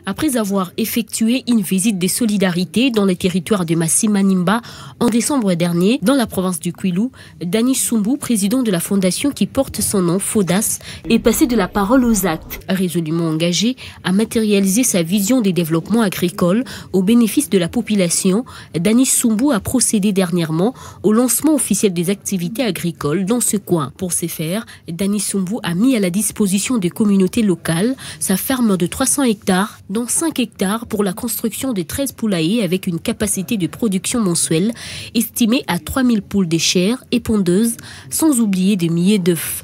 Après avoir effectué une visite de solidarité dans le territoire de Massi-Manimba en décembre dernier, dans la province du Kwilu, Dani Sumbu, président de la fondation qui porte son nom, FODAS, est passé de la parole aux actes. Résolument engagé à matérialiser sa vision des développements agricoles au bénéfice de la population, Dani Sumbu a procédé dernièrement au lancement officiel des activités agricoles dans ce coin. Pour ce faire, Dani Sumbu a mis à la disposition des communautés locales sa ferme de 300 hectares, dont 5 hectares pour la construction de 13 poulaillers avec une capacité de production mensuelle estimée à 3000 poules de chair et pondeuses, sans oublier des milliers d'œufs.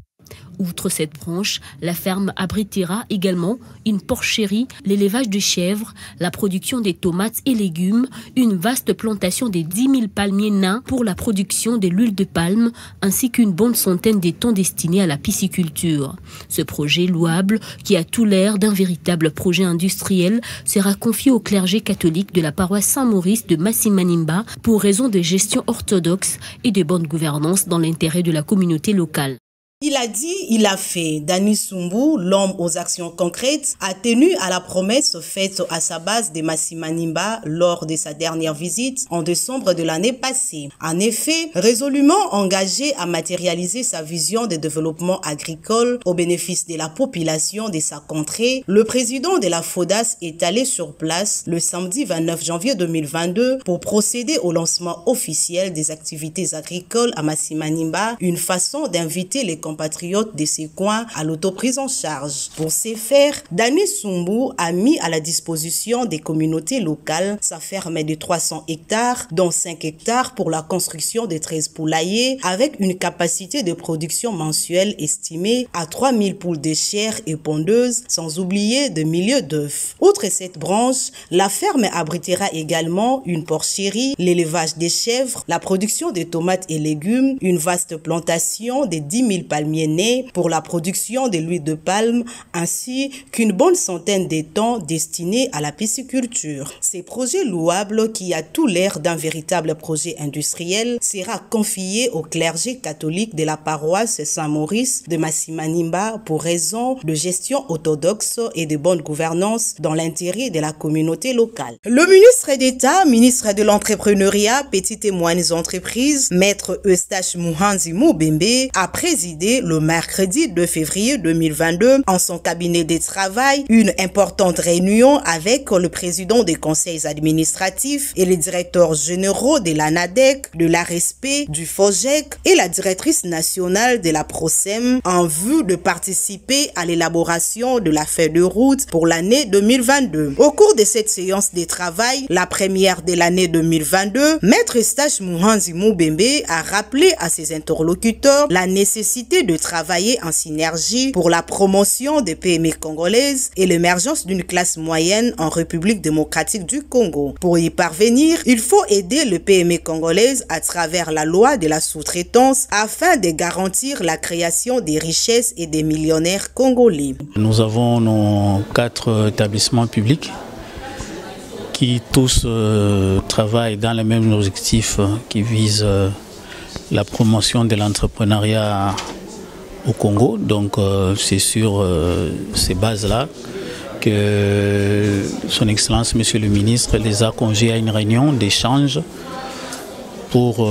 Outre cette branche, la ferme abritera également une porcherie, l'élevage de chèvres, la production des tomates et légumes, une vaste plantation de 10 000 palmiers nains pour la production de l'huile de palme, ainsi qu'une bonne centaine d'étangs destinés à la pisciculture. Ce projet louable, qui a tout l'air d'un véritable projet industriel, sera confié au clergé catholique de la paroisse Saint-Maurice de Massi-Manimba pour raison de gestion orthodoxe et de bonne gouvernance dans l'intérêt de la communauté locale. Il a dit, il a fait. Dani Sumbu, l'homme aux actions concrètes, a tenu à la promesse faite à sa base de Massi-Manimba lors de sa dernière visite en décembre de l'année passée. En effet, résolument engagé à matérialiser sa vision de développement agricole au bénéfice de la population de sa contrée, le président de la FODAS est allé sur place le samedi 29 janvier 2022 pour procéder au lancement officiel des activités agricoles à Massi-Manimba, une façon d'inviter les compatriotes de ces coins à l'autoprise en charge. Pour ce faire, Dani Sumbu a mis à la disposition des communautés locales sa ferme de 300 hectares, dont 5 hectares pour la construction de 13 poulaillers, avec une capacité de production mensuelle estimée à 3000 poules de chair et pondeuses, sans oublier de milliers d'œufs. Outre cette branche, la ferme abritera également une porcherie, l'élevage des chèvres, la production de tomates et légumes, une vaste plantation de 10 000 palmiers nés pour la production de l'huile de palme, ainsi qu'une bonne centaine d'étangs destinés à la pisciculture. Ces projets louables, qui a tout l'air d'un véritable projet industriel, sera confié au clergé catholique de la paroisse Saint-Maurice de Massi-Manimba pour raison de gestion orthodoxe et de bonne gouvernance dans l'intérêt de la communauté locale. Le ministre d'État, ministre de l'Entrepreneuriat, Petites et Moyennes Entreprises, Maître Eustache Muhanzi Mubembe, a présidé le mercredi 2 février 2022 en son cabinet de travail une importante réunion avec le président des conseils administratifs et les directeurs généraux de l'ANADEC, de l'ARESP, du FOGEC et la directrice nationale de la PROSEM en vue de participer à l'élaboration de la feuille de route pour l'année 2022. Au cours de cette séance de travail, la première de l'année 2022, Maître Eustache Muhanzi Mubembe a rappelé à ses interlocuteurs la nécessité de travailler en synergie pour la promotion des PME congolaises et l'émergence d'une classe moyenne en République démocratique du Congo. Pour y parvenir, il faut aider les PME congolaises à travers la loi de la sous-traitance afin de garantir la création des richesses et des millionnaires congolais. Nous avons nos 4 établissements publics qui tous travaillent dans le même objectif qui vise la promotion de l'entrepreneuriat au Congo. Donc c'est sur ces bases-là que son Excellence, Monsieur le Ministre, les a conviés à une réunion d'échange pour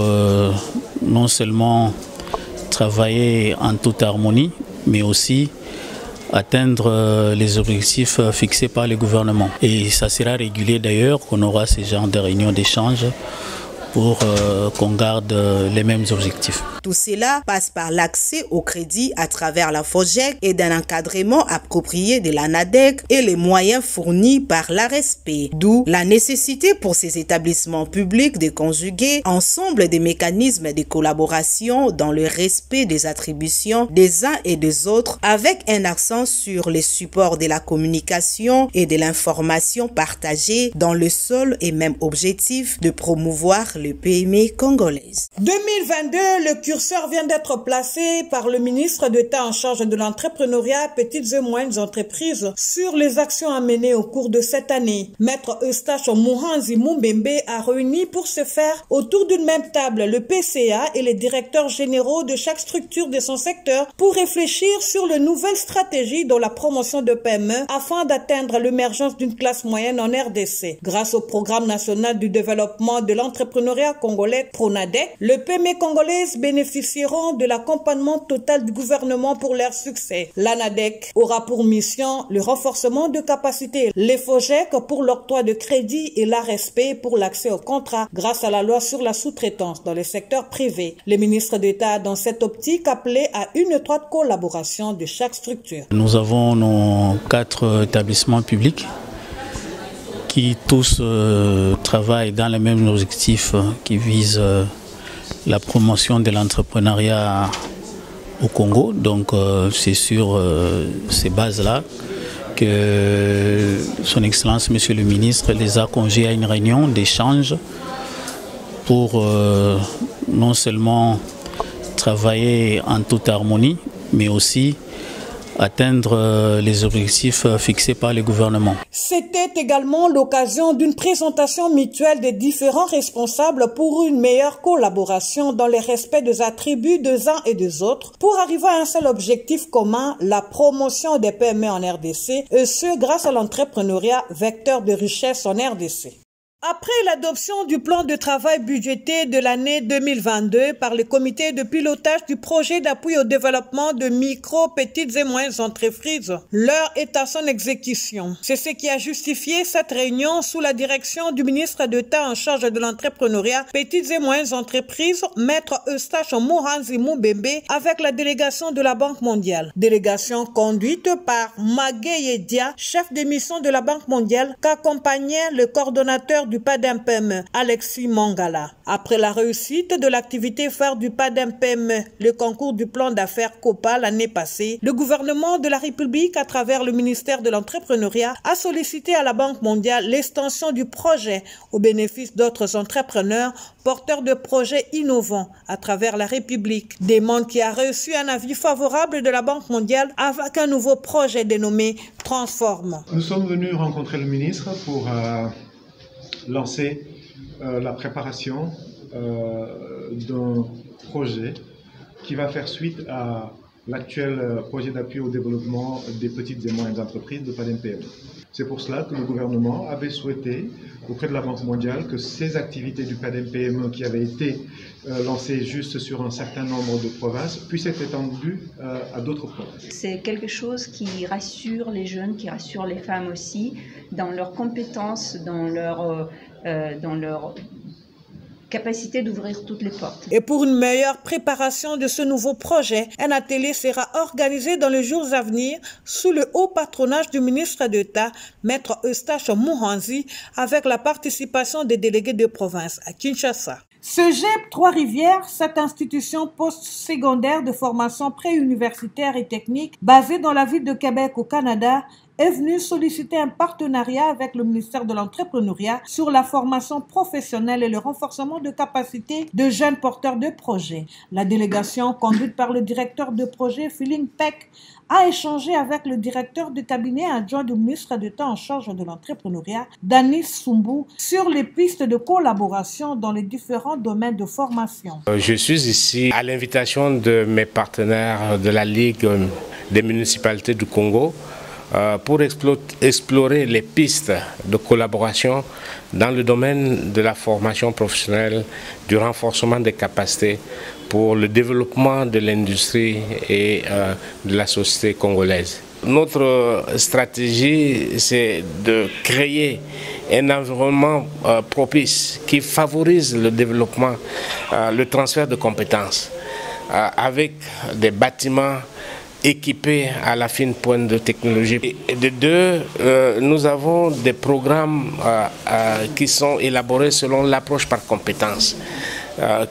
non seulement travailler en toute harmonie, mais aussi atteindre les objectifs fixés par le gouvernement. Et ça sera régulier d'ailleurs qu'on aura ce genre de réunions d'échange pour qu'on garde les mêmes objectifs. Tout cela passe par l'accès au crédit à travers la FOGEC et d'un encadrement approprié de l'ANADEC et les moyens fournis par l'ARESP. D'où la nécessité pour ces établissements publics de conjuguer ensemble des mécanismes de collaboration dans le respect des attributions des uns et des autres, avec un accent sur les supports de la communication et de l'information partagée dans le seul et même objectif de promouvoir les PME congolaises. 2022, le curseur vient d'être placé par le ministre d'État en charge de l'entrepreneuriat, petites et moyennes entreprises sur les actions à mener au cours de cette année. Maître Eustache Muhanzi Mumbembe a réuni pour ce faire autour d'une même table le PCA et les directeurs généraux de chaque structure de son secteur pour réfléchir sur les nouvelles stratégies dans la promotion de PME afin d'atteindre l'émergence d'une classe moyenne en RDC. Grâce au programme national du développement de l'entrepreneuriat congolais PRONADEC, les PME congolaises bénéficieront de l'accompagnement total du gouvernement pour leur succès. L'ANADEC aura pour mission le renforcement de capacités, l'EFOGEC pour l'octroi de crédit et l'ARESP pour l'accès aux contrats grâce à la loi sur la sous-traitance dans le secteur privé. Le ministre d'État dans cette optique appelé à une étroite collaboration de chaque structure. Nous avons nos 4 établissements publics qui tous travaillent dans les mêmes objectifs qui visent la promotion de l'entrepreneuriat au Congo. Donc c'est sur ces bases-là que son Excellence Monsieur le Ministre les a conviés à une réunion d'échange pour non seulement travailler en toute harmonie, mais aussi atteindre les objectifs fixés par le gouvernement. C'était également l'occasion d'une présentation mutuelle des différents responsables pour une meilleure collaboration dans le respect des attributs des uns et des autres pour arriver à un seul objectif commun, la promotion des PME en RDC, et ce grâce à l'entrepreneuriat vecteur de richesse en RDC. Après l'adoption du plan de travail budgété de l'année 2022 par le comité de pilotage du projet d'appui au développement de micro, petites et moyennes entreprises, l'heure est à son exécution. C'est ce qui a justifié cette réunion sous la direction du ministre d'État en charge de l'entrepreneuriat, petites et moyennes entreprises, Maître Eustache Muhanzi Mumbembe, avec la délégation de la Banque mondiale. Délégation conduite par Magueye Dia, chef de mission de la Banque mondiale, qu'accompagnait le coordonnateur du PADEM-PME, Alexis Mangala. Après la réussite de l'activité phare du PADEM-PME, le concours du plan d'affaires COPA l'année passée, le gouvernement de la République, à travers le ministère de l'Entrepreneuriat, a sollicité à la Banque mondiale l'extension du projet au bénéfice d'autres entrepreneurs porteurs de projets innovants à travers la République. Demande qui a reçu un avis favorable de la Banque mondiale avec un nouveau projet dénommé Transforme. Nous sommes venus rencontrer le ministre pour lancer la préparation d'un projet qui va faire suite à l'actuel projet d'appui au développement des petites et moyennes entreprises de PADEM-PME. C'est pour cela que le gouvernement avait souhaité, auprès de la Banque mondiale, que ces activités du PADEM-PME qui avaient été lancées juste sur un certain nombre de provinces puissent être étendues à d'autres provinces. C'est quelque chose qui rassure les jeunes, qui rassure les femmes aussi, dans leurs compétences, dans leur capacité d'ouvrir toutes les portes. Et pour une meilleure préparation de ce nouveau projet, un atelier sera organisé dans les jours à venir sous le haut patronage du ministre d'État, Maître Eustache Muhanzi, avec la participation des délégués de province à Kinshasa. CEGEP Trois-Rivières, cette institution post-secondaire de formation préuniversitaire et technique basée dans la ville de Québec au Canada, est venu solliciter un partenariat avec le ministère de l'Entrepreneuriat sur la formation professionnelle et le renforcement de capacités de jeunes porteurs de projets. La délégation, conduite par le directeur de projet, Feeling Peck, a échangé avec le directeur de cabinet adjoint du ministre d'État en charge de l'entrepreneuriat, Danis Sumbu, sur les pistes de collaboration dans les différents domaines de formation. Je suis ici à l'invitation de mes partenaires de la Ligue des municipalités du Congo pour explorer les pistes de collaboration dans le domaine de la formation professionnelle, du renforcement des capacités pour le développement de l'industrie et de la société congolaise. Notre stratégie, c'est de créer un environnement propice qui favorise le développement, le transfert de compétences avec des bâtiments équipés à la fine pointe de technologie. Et de deux, nous avons des programmes qui sont élaborés selon l'approche par compétences,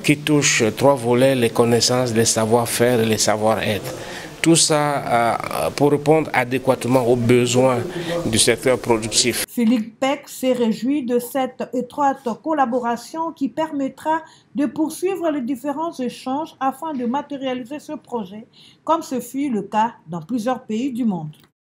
qui touchent 3 volets, les connaissances, les savoir-faire et les savoir-être. Tout ça pour répondre adéquatement aux besoins du secteur productif. Philippe Peck s'est réjoui de cette étroite collaboration qui permettra de poursuivre les différents échanges afin de matérialiser ce projet, comme ce fut le cas dans plusieurs pays du monde.